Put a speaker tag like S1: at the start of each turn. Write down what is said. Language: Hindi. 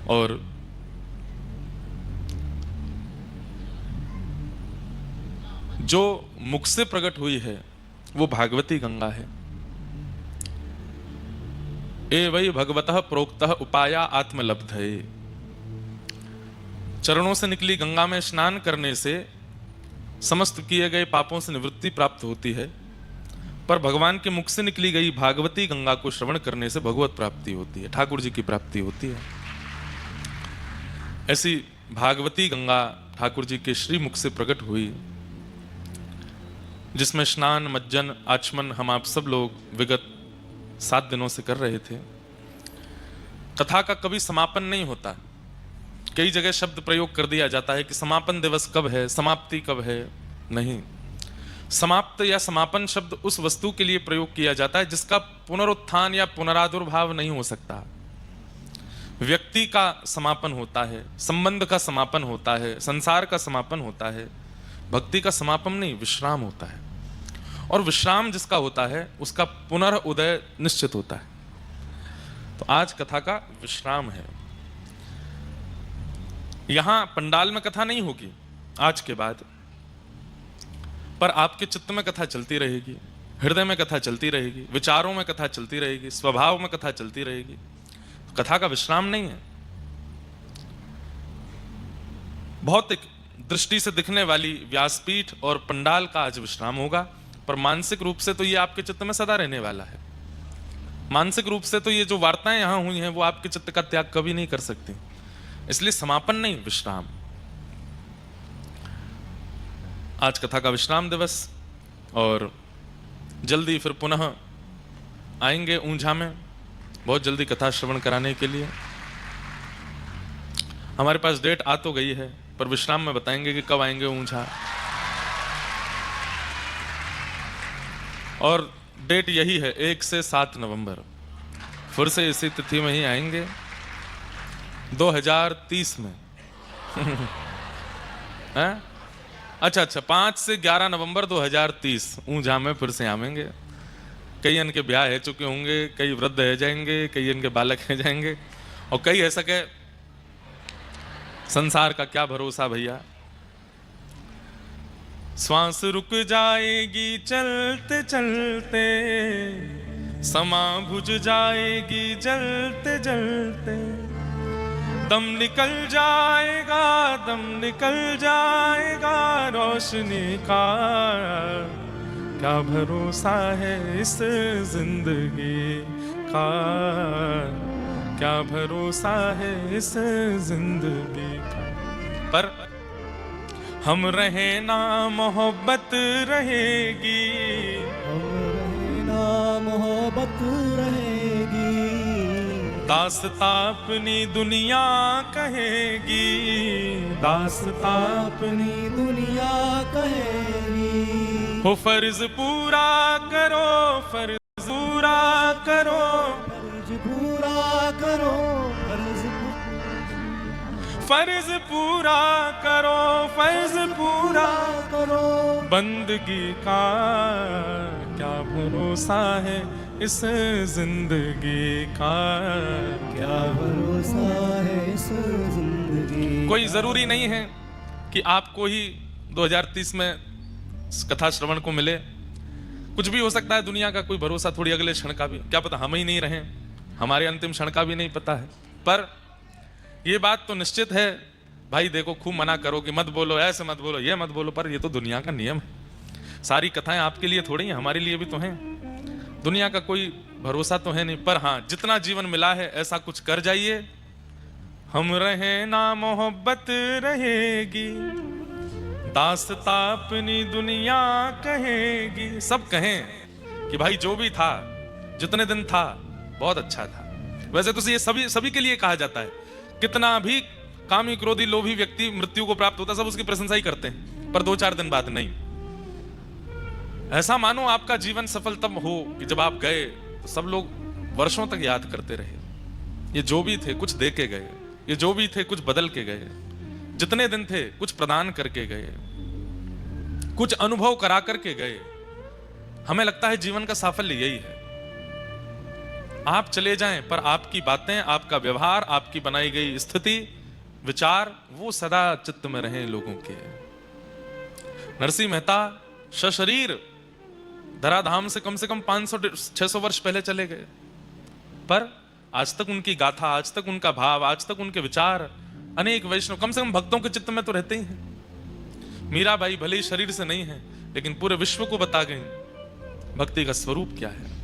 S1: और जो मुख से प्रकट हुई है वो भागवती गंगा है। ए वही भगवतः प्रोक्तः उपाया आत्मलब्धये। चरणों से निकली गंगा में स्नान करने से समस्त किए गए पापों से निवृत्ति प्राप्त होती है, पर भगवान के मुख से निकली गई भागवती गंगा को श्रवण करने से भगवत प्राप्ति होती है, ठाकुर जी की प्राप्ति होती है। ऐसी भागवती गंगा ठाकुर जी के श्री मुख से प्रकट हुई, जिसमें स्नान मज्जन आचमन हम आप सब लोग विगत 7 दिनों से कर रहे थे। कथा का कभी समापन नहीं होता। कई जगह शब्द प्रयोग कर दिया जाता है कि समापन दिवस कब है, समाप्ति कब है। नहीं, समाप्त या समापन शब्द उस वस्तु के लिए प्रयोग किया जाता है जिसका पुनरुत्थान या पुनरादुर्भाव नहीं हो सकता। व्यक्ति का समापन होता है, संबंध का समापन होता है, संसार का समापन होता है। भक्ति का समापन नहीं, विश्राम होता है। और विश्राम जिसका होता है उसका पुनर्उदय निश्चित होता है। तो आज कथा का विश्राम है। यहां पंडाल में कथा नहीं होगी आज के बाद, पर आपके चित्त में कथा चलती रहेगी, हृदय में कथा चलती रहेगी, विचारों में कथा चलती रहेगी, स्वभाव में कथा चलती रहेगी। तो कथा का विश्राम नहीं है। भौतिक दृष्टि से दिखने वाली व्यासपीठ और पंडाल का आज विश्राम होगा, पर मानसिक रूप से तो ये आपके चित्त में सदा रहने वाला है। मानसिक रूप से तो ये जो वार्ताएं यहां हुई हैं वो आपके चित्त का त्याग कभी नहीं कर सकती। इसलिए समापन नहीं, विश्राम। आज कथा का विश्राम दिवस, और जल्दी फिर पुनः आएंगे ऊंझा में, बहुत जल्दी कथा श्रवण कराने के लिए। हमारे पास डेट आ तो गई है, पर विश्राम में बताएंगे कि कब आएंगे ऊंझा। और डेट यही है, 1 से 7 नवंबर। फिर से इसी तिथि में ही आएंगे 2030 में। है? अच्छा, 5 से 11 नवंबर 2030 ऊंझा में फिर से आवेंगे। कई इनके ब्याह है चुके होंगे, कई वृद्ध है जाएंगे, कई इनके बालक है जाएंगे, और कई ऐसा के संसार का क्या भरोसा भैया। श्वास रुक जाएगी चलते चलते, समा बुझ जाएगी जलते जलते, दम निकल जाएगा, दम निकल जाएगा रोशनी का, क्या भरोसा है इस जिंदगी का, क्या भरोसा है इस जिंदगी का। पर हम रहे ना मोहब्बत रहेगी,
S2: हम रहे ना मोहब्बत रहेगी,
S1: दास्तां अपनी दुनिया कहेगी,
S2: दास्तां अपनी दुनिया कहेगी।
S1: हो फर्ज पूरा करो, फर्ज पूरा करो,
S2: फर्ज पूरा करो,
S1: फर्ज पूरा करो, फर्ज पूरा
S2: करो,
S1: बंदगी का क्या भरोसा है इस जिंदगी का,
S2: क्या भरोसा है इस जिंदगी।
S1: कोई जरूरी नहीं है कि आपको ही 2030 में कथा श्रवण को मिले। कुछ भी हो सकता है, दुनिया का कोई भरोसा थोड़ी, अगले क्षण का भी क्या पता हम ही नहीं रहें, हमारे अंतिम क्षण का भी नहीं पता है। पर ये बात तो निश्चित है भाई, देखो खूब मना करो कि मत बोलो, ऐसे मत बोलो, ये मत बोलो, पर ये तो दुनिया का नियम है। सारी कथाएं आपके लिए थोड़ी हैं, हमारे लिए भी तो हैं। दुनिया का कोई भरोसा तो है नहीं, पर हाँ जितना जीवन मिला है ऐसा कुछ कर जाइए। हम रहे ना मोहब्बत रहेगी, दास्तां अपनी दुनिया कहेगी। सब कहें कि भाई जो भी था, जितने दिन था बहुत अच्छा था। वैसे तो ये सभी के लिए कहा जाता है। कितना भी कामी क्रोधी लोभी व्यक्ति मृत्यु को प्राप्त होता है, सब उसकी प्रशंसा ही करते हैं, पर 2-4 दिन बाद नहीं। ऐसा मानो आपका जीवन सफल तब हो कि जब आप गए तो सब लोग वर्षों तक याद करते रहे। ये जो भी थे कुछ दे के गए, ये जो भी थे कुछ बदल के गए, जितने दिन थे कुछ प्रदान करके गए, कुछ अनुभव करा करके गए। हमें लगता है जीवन का साफल्य यही है। आप चले जाएं पर आपकी बातें, आपका व्यवहार, आपकी बनाई गई स्थिति, विचार, वो सदा चित्त में रहें लोगों के। नरसिंह मेहता सशरीर धराधाम से कम 500-600 वर्ष पहले चले गए, पर आज तक उनकी गाथा, आज तक उनका भाव, आज तक उनके विचार अनेक वैष्णव, कम से कम भक्तों के चित्त में तो रहते ही हैं। मीराबाई भले ही शरीर से नहीं है, लेकिन पूरे विश्व को बता गई भक्ति का स्वरूप क्या है।